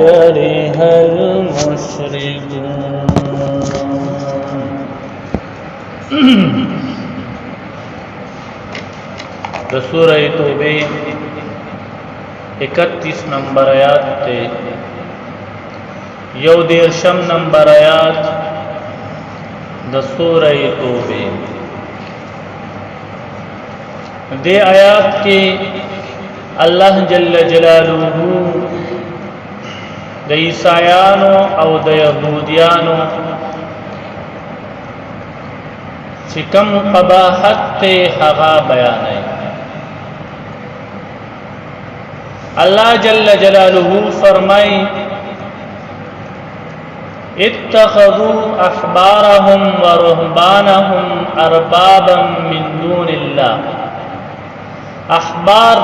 كره المشركون. د سورہ توبہ 31 نمبر آیات تے 11 نمبر آیات د سورہ توبہ. دے آیات کی اللہ جل جلالہ د عیسایانو او د یهودیانو چې کوم قباحت ته هغه بیان ہے. اللہ جل جلالہ فرمائی اتخذوا احبارهم ورهبانهم اربابا من دون الله. احبار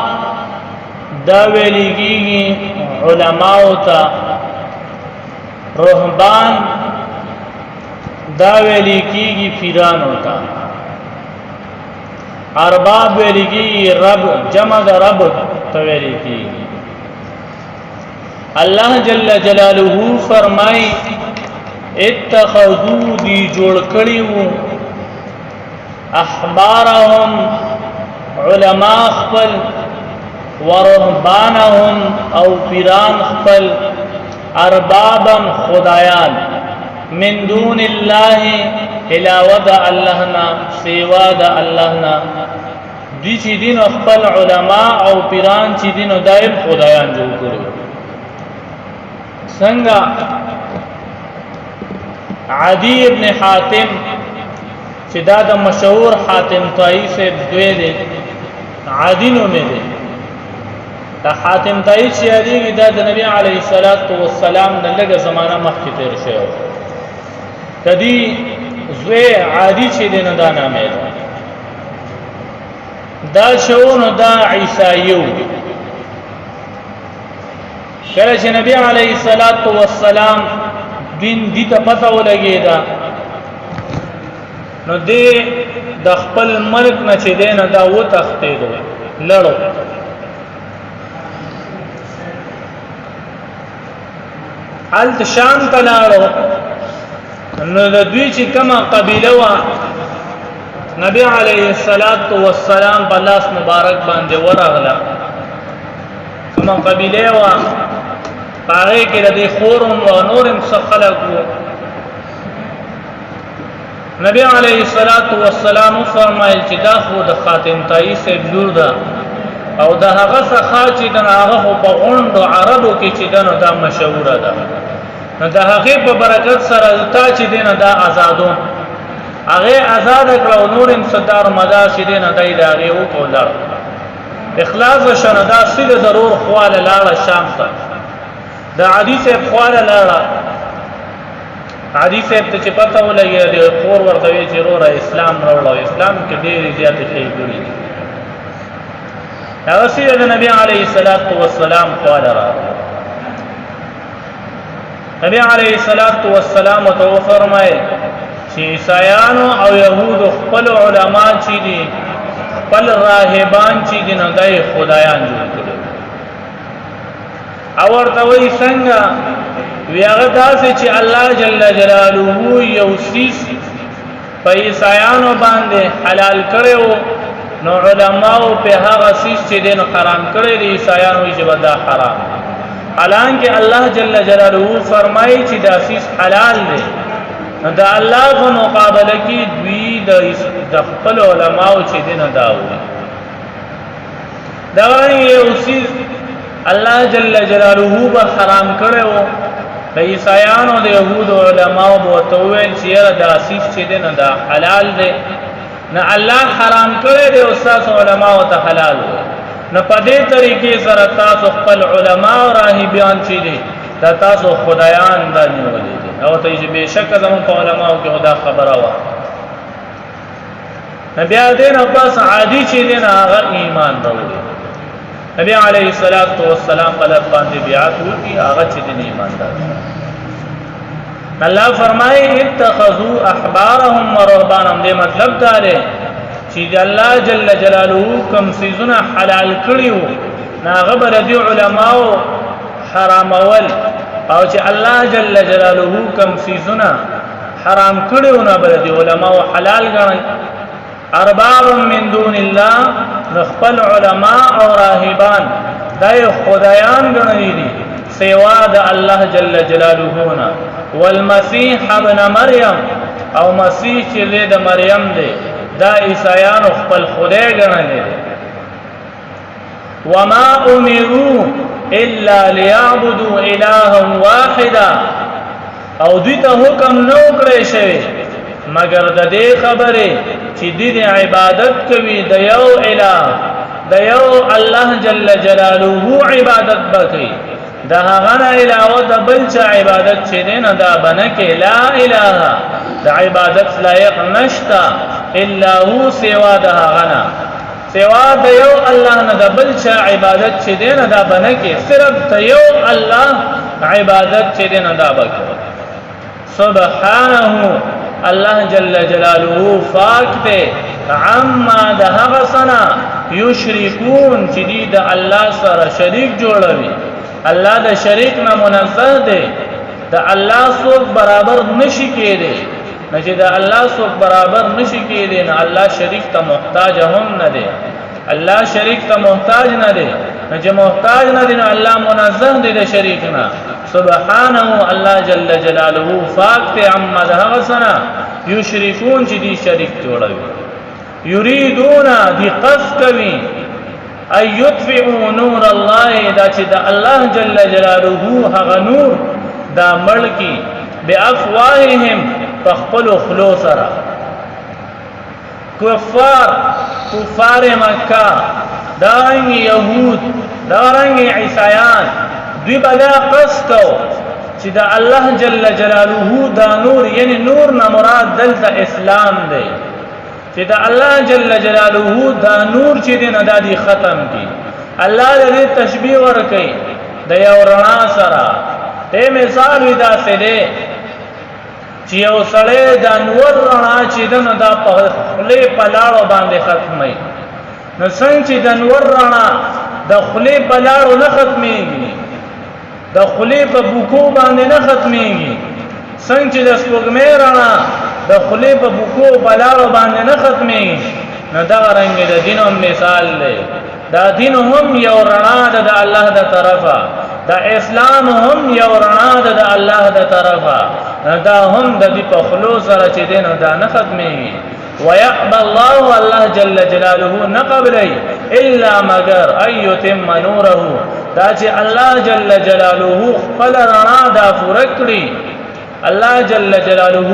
دا ویلیگی علماء تا، رهبان دا ویلیگی پیران تا، ارباب ویلیگی رب جمع دا رب تویلیگی. اللہ جل جلالہ فرمائی اتخذو دی جوڑ کڑیو احبارهم علماء خپل ورهبانهم او پیران خپل اربابا خدایان من دون الله علاوه د اللهنا سوا د اللهنا دی چې دین خپل علماء او پیران چې دین دایم خدایان جوړ کړو. څنګه عدی ابن حاتم چې دا د مشهور حاتم طائی سے دوی دی، عدی نومې دی. دا حاتم طائی چې دی دا د نبی علیه الصلاۃ والسلام د لږه زمانہ مخکې تیر شوی. کدی زوی عادی چې دی نه دا نامې ده دا شونو دا عیسایو. کله چې نبی علیه الصلاۃ والسلام دین دی ته پته ولګیدا نو دې د خپل ملک نه چې دی نه دا و تختیدو لړو. حالت شام ته لاړو نو د دوی چې کومه قبیله وا نبی علیه الصلاۃ والسلام په لاس مبارک باندې ورغله. کومه قبیله وا هغه کې د خورم او نورم څخلقو. نبی علیه الصلاۃ والسلام فرمایل چې دا خو د خاتم طائی سے لور ده او دا هغه څخه چې دا هغه په غوندو عربو کې چې دا مشهور ده. نو دا هغه په برکت سره تا چې دینه دا آزادون هغه آزاد کړو نورم صدر مدا چې دینه دای دا هغه او کولر اخلاص شنه دا سید ضرور خواله لاړه شام ته. دا حدیث خواله لاړه حدیث ته چې پته ولګي د خور ورته وی چې وروره اسلام راوړو. اسلام کې ډېر زیات خیرګوري دي. هغه سید نبی علیه الصلاۃ والسلام خواله را نبی علیہ الصلوۃ والسلام تو فرمائے چې عیسایانو او يهود خپل علما چې دي خپل راهبان چې دي نه دای خدایان جوړ کړي. او ورته وی څنګه ویغه داسې چې الله جل جلاله یو سیس په عیسایانو باندې حلال کړو نو علماو په هغه سیس چې دین حرام کړی دي عیسایانو چې ودا حرام. حالانکه الله جل جلاله فرمایي چې دا سیس حلال دی. دا الله په مقابله کې دوی د خپل علماو چې دین داوي دا یو سیس الله جل جلاله به حرام کړو. د عیسایانو د يهود علماو بو تویل چې دا سیس چې دین دا حلال دی نه الله حرام کړی دی او تاسو علماو ته حلال دی. نه په دې طریقې سره تاسو خپل علما او راهبان چې دي دا تاسو خدایان باندې ولې دي او ته چې بشک زمون په علماو کې خدا خبره وا. نبی دې نه پس عادي چې دې نه هغه ایمان راوړي. نبی علیه الصلاۃ والسلام په باندې بیعت وکړي هغه چې دې ایمان راوړي. الله فرمایي اتخذوا احبارهم ورهبانهم. دې مطلب دا دی چې الله جل جلاله کوم سيزونه حلال کړیو ناغه بر دي علماو حرامول او چې الله جل جلاله کم سیزونه حرام کړیونه بل دي علماء حلال غني ارباب من دون الله نخپل علماء او راهبان دای خدایان غني دي سوا د الله جل جلاله نه والمسيح ابن مريم او مسیح چې د مریم دی دا عیسایان خپل خدای غني دي وما امروا الا ليعبدوا الها واحدا او دوی ته حکم نو کړی شوی مگر د دې خبره چې د عبادت کوي د یو الہ د یو الله جل جلاله عبادت وکړي د هغه نه علاوه د بل چا عبادت چې نه دا بنکه لا اله د عبادت لایق نشتا الا هو سوا د هغه نه سوا د یو الله نه د بل چا عبادت چې نه دا بنکه صرف د یو الله عبادت چې نه دا وکړي سبحانه الله جل جلاله پاک ته عما د هغه سنا یشرکون چې دی د الله سره شریک جوړوي الله د شریک نه منزه دی د الله څوک برابر نشي کېدی نه چې د الله څوک برابر نشي کېدی نه الله شریک ته محتاج هم نه دی الله شریک ته محتاج نه دی نه چې محتاج نه دی نه الله منزه دی د شریک نه سبحانه الله جل جلاله پاک ته عما د هغه سنا یشرکون چې دی شریک جوړوي یریدون دی قصد کوي ايطفئوا نور الله دا چې د الله جل جلاله هغه نور دا ملکی بافواههم تخپل خلو سره کفار مکه دارنګ يهود دارنګ عیسایان دوی بدا قصد کو چې د الله جل جلاله دا نور یعنی نور نه مراد دلته اسلام دی چې د الله جل جلاله دا نور چې دی نه دادی ختم کی الله دې تشبیه ورکړي د یو رڼا سره ته مثال ودا سه دی چې یو سړی د نور رڼا چې دی نه دا په خله پلاړو باندې ختمي نو څنګه چې د نور رڼا د خله پلاړو نه ختميږي د خله په بوکو باندې نه ختميږي څنګه چې د سپوږمۍ رڼا د خلی په بوکو بلاړو باندې نه ختمي نه دا رنګ د دینوم مثال دی دا دین هم یو رڼا ده د الله د طرفه دا اسلام هم یو رڼا ده د الله د طرفه دا هم د دې په خلو سره چې دین دا نه ختمي ويقبل الله الله جل جلاله نقبلي الا مگر ايتم نوره دا چې الله جل جلاله خپل رڼا دا فرکړي الله جل جلاله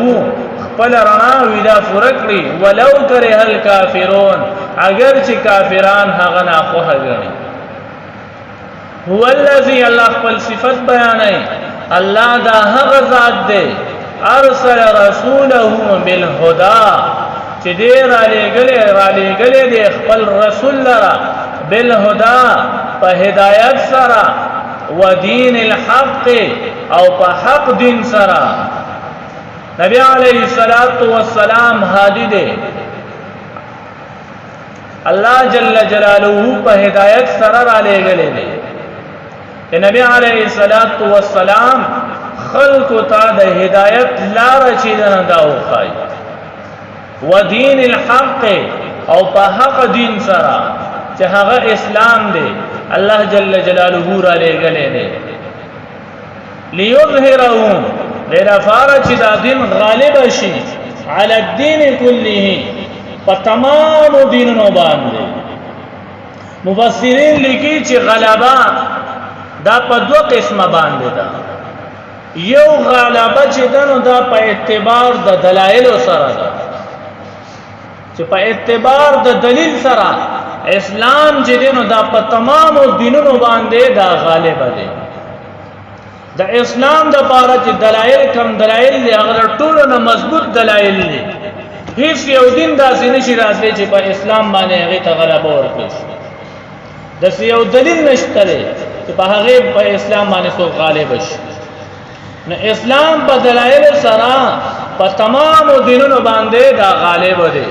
خپل رڼا ودا فرکړي ولو کرے الکافرون اگر چې کافران هغه نه خوښ غني هو الذي الله خپل صفات بیانای الله دا هغه ذات دی ارسل رسوله بالهدى چې دې را لګلې دې خپل رسول لرا بالهدى په هدایت سره ودین الحق او په حق دین سره نبی علیہ الصلوۃ والسلام هادی دے اللہ جل جلالہ په ہدایت سره را لګلې دي کہ نبی علیہ الصلوۃ والسلام خلق ته د هدایت لار چې نه داو خای ودین الحق او په حق دین سره چې هغه اسلام دی الله جل جلاله را لګلې دي لیظهره لیرا فارا چې دا دین غالب شي علی الدین کله په تمام دینونو باندې مفسرین لیکي چې غلبا دا په دوه قسمه باندې ده یو غلبا چې دنو دا په اعتبار د دلایل سره ده چې په اعتبار د دلیل سره اسلام چې دنو دا په تمام دینونو باندې دا غالب دی د اسلام د پاره چې دلایل کم دلایل دي هغه ټول نه مضبوط دلایل دي هیڅ یو دین داسې نشي راځي چې په اسلام باندې هغه ته غلبه ورکړي د یو دلیل نشته چې په هغه په اسلام باندې څوک غالب شي نو اسلام په دلایل سره په تمام دینونو باندې دا غالب دی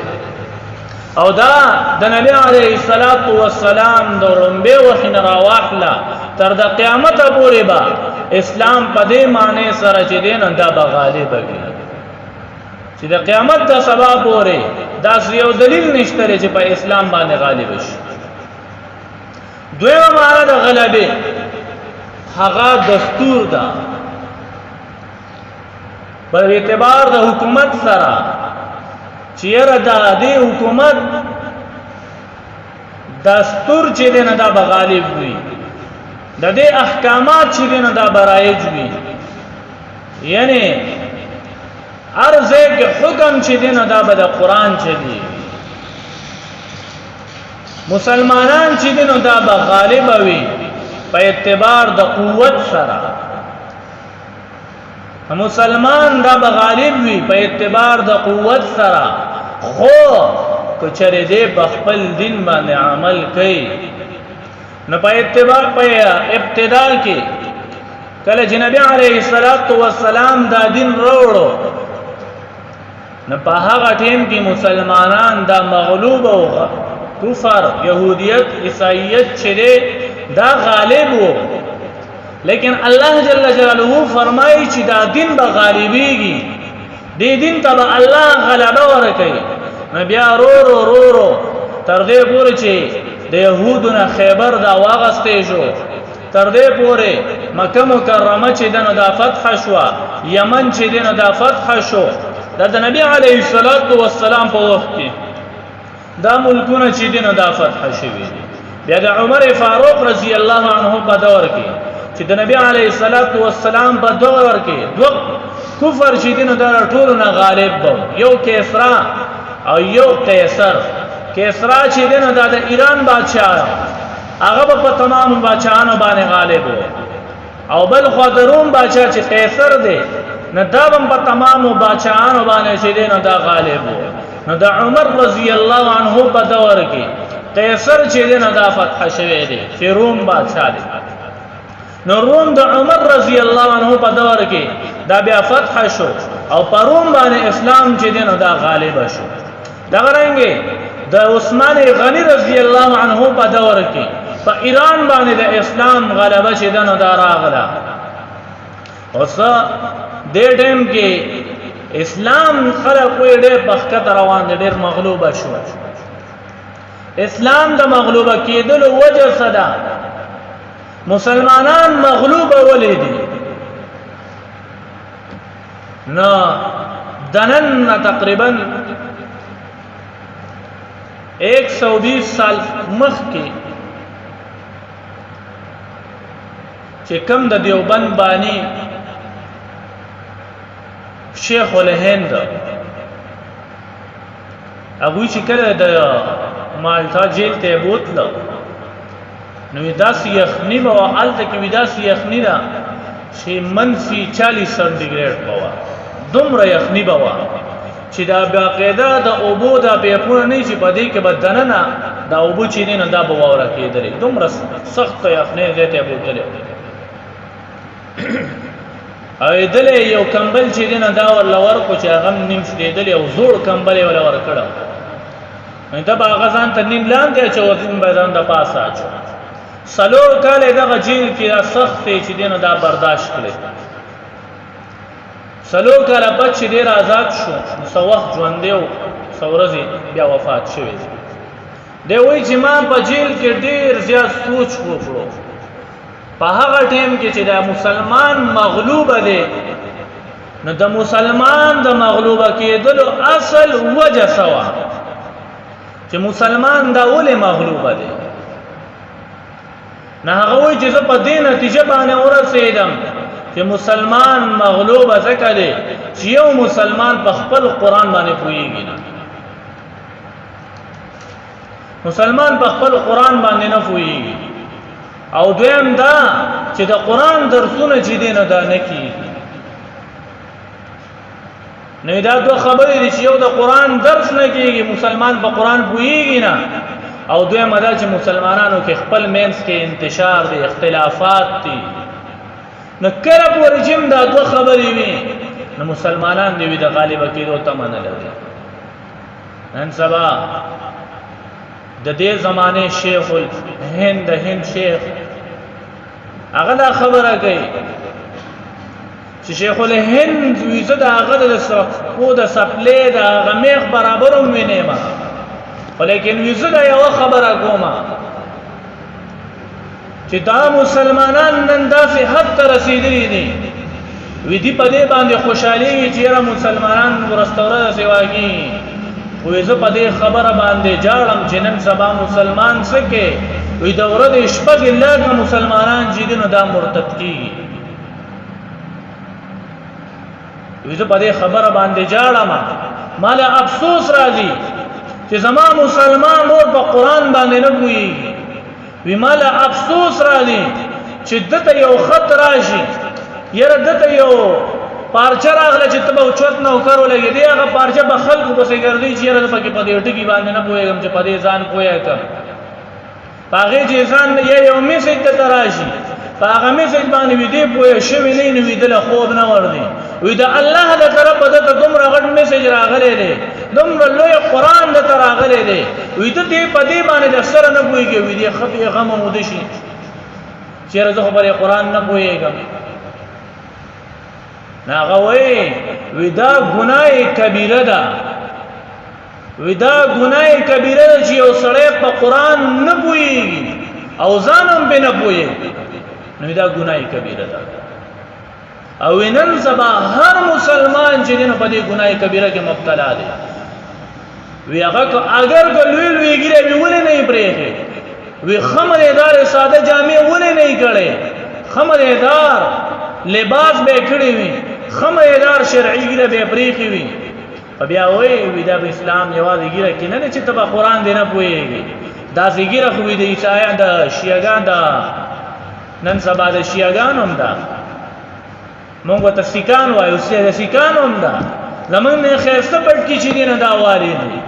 او دا د نبی علیه الصلاۃ والسلام د رنبه وحین راواخلا تر د قیامت پورې با اسلام په دې معنی سره چې دین دا به غالب وي چې د قیامت د سبا پورې دا یو دلیل نشته چې په اسلام باندې غالب شي. دویمه معنی د غلبه هغه دستور ده په اعتبار د حکومت سره چې یره د دې حکومت دستور چې دی نه دا به غالب وي، د دې احکامات چې دی نه دا به رایج وي، یعنی هر ځای کې حکم چې دی نه دا به د قرآن چلی. مسلمانان چې دی نو دا به غالب وي په اعتبار د قوت سره، مسلمان دا به غالب وي په اعتبار د قوت سره، خو کچره دې په خپل دین باندې عمل کوي نو په اتباع په ابتدا کې کله چې نبی عليه الصلاة والسلام دا دین وروړو نو په هغه ټیم کې مسلمانان دا مغلوب او کفر يهوديت عیسایت چې دا غالب وو، لیکن الله جل جلاله فرمایي چې دا دین به غالبيږي، دې دین ته الله غلبه ورکوي. بیا رو تر دې پورې چې د يهودو نه خیبر دا واغستې شو، تر دې پورې مکه مکرمه چې دنه دا فتح شو، یمن چې دنه دا فتح شو، دا د نبی عليه الصلاة والسلام په وخت کې دا ملکونه چې دنه دا فتح شوي. بیا د عمر فاروق رضی الله عنه په دور کې چې د نبی عليه الصلاة والسلام په دور کې دو کفر چې دنه دا ټول نه غالب وو، یو کیسرا او یو قیصر. کیسرا چې دنه دا د ایران بادشاہ هغه په تمام بادشاہانو باندې غالب وو، او بل خو د روم بادشاہ چې قیصر دی نه دا په تمام بادشاہانو باندې چې دنه دا غالب وو. نو د عمر رضی الله عنه په دور کې قیصر چې دنه دا فتح شوی دی چې روم بادشاہ دی. نو روم د عمر رضی الله عنه په دور کې دا بیا فتح شو او په روم باندې اسلام چې دنه دا غالب شو. دا غرانګي د عثمان غنی رضی الله عنه په دور کې په ایران باندې د اسلام غلبه چې دنه دا راغله. اوس د ټیم کې اسلام خلک وې ډېر بخت روان دي، ډېر مغلوب شو. اسلام د مغلوبه کېدلو وجه صدا مسلمانان مغلوب ولې دي؟ نو دنن تقریبا 120 سال مخکې چې کوم د دیوبند بانی شیخ الهند هغه چې کله د مالټا جیل ته بوتلو نو داس یخنی به حالت کې داس یخنی دا چې منفي 40 سنټیګریډ بوا، دومره یخنی بوا چې دا باقاعده د اوبو د پیپونه نه چې پدې کې بدننه دا اوبو چې نه دا بواوره کېدلې، دومره سخت یخنی دې ته بوتلې. او دلې یو کمبل چې دینه دا ور ورکو چې هغه نیم شیدل یو زوړ کمبل ول ور کړو، نو دا باغزان ته نیم لاندې چې وزن بدن د پاسه اچو. سلو کاله دغه جیل کې سخت چې دینه دا برداشت کړي. سلو کاله پد چې ډیر آزاد شو، سو وخت ژوند دیو سورزي بیا وفات شوی. دی وای چې ما په جیل کې ډیر زیات سوچ وکړو په هغه ټیم کې چې دا مسلمان مغلوب دی، نو د مسلمان د مغلوبه کېدلو اصل وجه سوا چې مسلمان دا ولې مغلوب دی. نه هغه وایي چې زه په دې نتیجه باندې ورسېدم چې مسلمان مغلوب ځکه دی چې یو مسلمان په خپل قرآن باندې پوهېږي نه، مسلمان په خپل قرآن باندې نه پوهېږي، او دویم دا چې د قرآن درسونه چې دی نه دا نه کېږي. نو دا دوه خبرې دي چې یو د قرآن درس نه کېږي، مسلمان په قرآن پوهېږي نه، او دویم دا چې مسلمانانو کې خپل مینس کې انتشار دی، اختلافات دي. نو کله پورې چې دا دوه خبرې وي نو مسلمانان دی د غالبه کېدو تمه نه لري. نن سبا د دې زمانه شیخ الهند هند شیخ هغه دا خبره کوي چې شیخ الهند ویزه د هغه د سپو د سپلې د هغه میخ برابر هم وینې ما ولیکن ویزه د یو خبره کومه چې دا مسلمانان نن داسې حد ته رسیدلي دي وی دی په دې باندې خوشحالي چې مسلمانان ورستوره سیواږي وی زه په دې خبره باندې جاړم چې نن سبا مسلمان سکه وی د ورځې شپږ لږ مسلمانان چې دي نو دا مرتد کیږي وی زه په دې خبره باندې جاړم مال افسوس راځي چې زما مسلمان نور په قران باندې نه پوهیږي وی مال افسوس راځي چې دته یو خط راشي یره دته یو پارچه راغله چې تبه اوچت نو کارو لګي دی هغه پارچه په خلکو پسې ګرځي چې یره پکې په دې ټکی باندې نه پوهیږم چې په دې ځان پوهیږم هغه چې ځان یو میسج ته تراشي هغه میسج باندې وی دی پوهه شوی نه نو ویدل خوب نه وردی وی دا الله د طرف ته دومره غټ میسج راغلی دی دومره لوی قران د طرف راغلی دی وی ته دې په دې باندې د سره نه پوهیږي وی دی خپې غم مود شي چې زه خبره قران نه پوهیږم ناغه وی دا ګناه کبیره ده وی دا ګناه کبیره ده چې یو سړی په قران نه پوهیږي او ځانم به نه پوهیږي نو دا ګناه کبیره ده او نن سبا هر مسلمان چې دین په دې ګناه کبیره کې مبتلا دی وی هغه اگر لوی لوی ګیره وی ولې نه پرېږي وی خمرېدار ساده جامې ولې نه کړي خمرېدار لباس به کړی وي خمرېدار شرعي ګیره به پرېږي وي بیا وی دا اسلام یوازې ګیره کې نه چې تبا قران دی نه پوهیږي دا ګیره خو دې عیسایان د شیعاګان دا نن سبا د شیعاګان هم دا مونږ ته سیکان وایو سیکان هم دا زمونږ نه خیسته پټ کی چې دین دا واري دي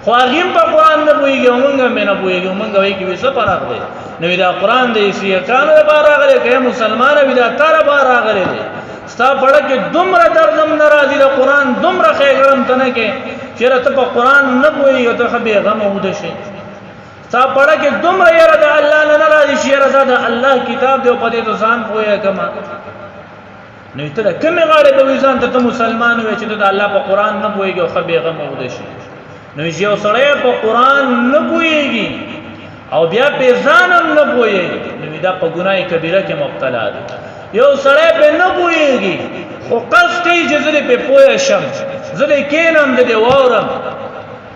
خو هغه په قران نه پوهیږي مونږ هم نه پوهیږي مونږ وایي کې څه فرق دی نو دا قران د سیکان لپاره راغلی که مسلمان وي دا تر لپاره راغلی دی ستا پړه کې دومره دردم ناراضي د قران دومره خېګړم تنه کې چیرې ته په قران نه پوهیږي ته خبي غم ود شي ستا پړه کې دومره یره د الله نه ناراضي شي یره د الله کتاب دی په دې ځان پوهه کما نو ته کومه غاړه د ویزان ته مسلمان وي چې د الله په قران نه پوهیږي او خبي غم ود شي نو یو سړی په قران نه پوهیږي او بیا په ځانم نه پوهیږي نو دا په ګناه کبیره کې مبتلا دی یو سړی په نه پوهیږي خو قصد کوي چې زه په پوهه شم زه کینم د وورم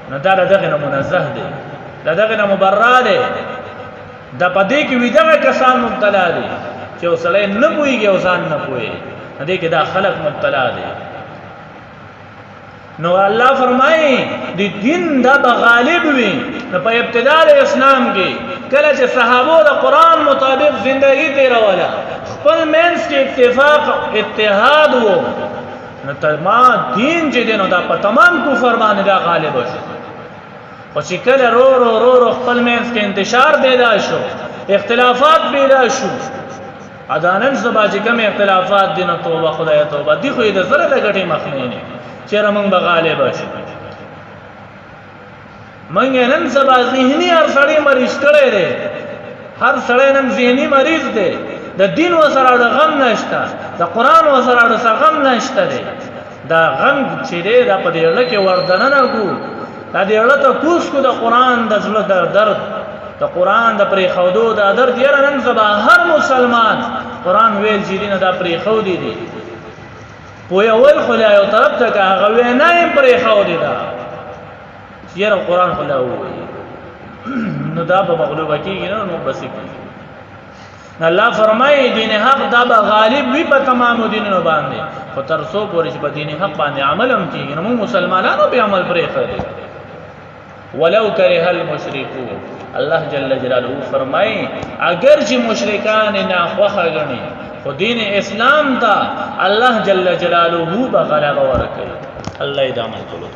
نو دا دغه نه منزه دی دا دغه نه مبرر دی دا پدې کې ویدغه کسان مبتلا دي چې یو سړی نه پوهیږي او ځان نه پوهیږي دې کې دا خلق مبتلا دي نو الله فرمایي د دین دا غالب وي په ابتداء اسلام کې کله چې صحابه د قران مطابق ژوندۍ تیروله خپل منځ کې اتحاد وو نو تمام دین چې دینو دا په تمام کفر باندې دا غالب شو خو چې کله رو خپل منځ کې انتشار پیدا شو اختلافات پیدا شو اذانن سبا چې کوم اختلافات دین توبه خدای توبه دی خو دې زره د غټي مخنی نه چیرې موږ به غالب شو موږ نن سبا ذهني هر سړی مریض کړي دي هر سړی نن ذهني مریض دی د دین وسره د غم نشته د قران وسره د غم نشته دی دا غم چې دی دا په دې لکه وردن نه ګو دا دې ولته کوس کو د قران د زړه درد د قران د پرې خودو د درد یې نن سبا هر مسلمان قران ویل چې دین دا پرې خو دی په یو ول خدای او طرف ته هغه وینا یې پرې خو دی دا یره قران خلا وایي نو دا په مغلوبه کېږي نو بس کېږي الله فرمایي دین حق دا به غالب وي په تمام دینونو باندې خو تر څو پورې چې په دین حق باندې عمل هم کېږي نو مسلمانانو به عمل پرې خوري ولو کرہ المشرکون الله جل جلاله فرمایي اگر چې مشرکان نه خوخه غني خو دین اسلام دا الله جل جلاله به غلبه ورکړي الله دې عمل کولو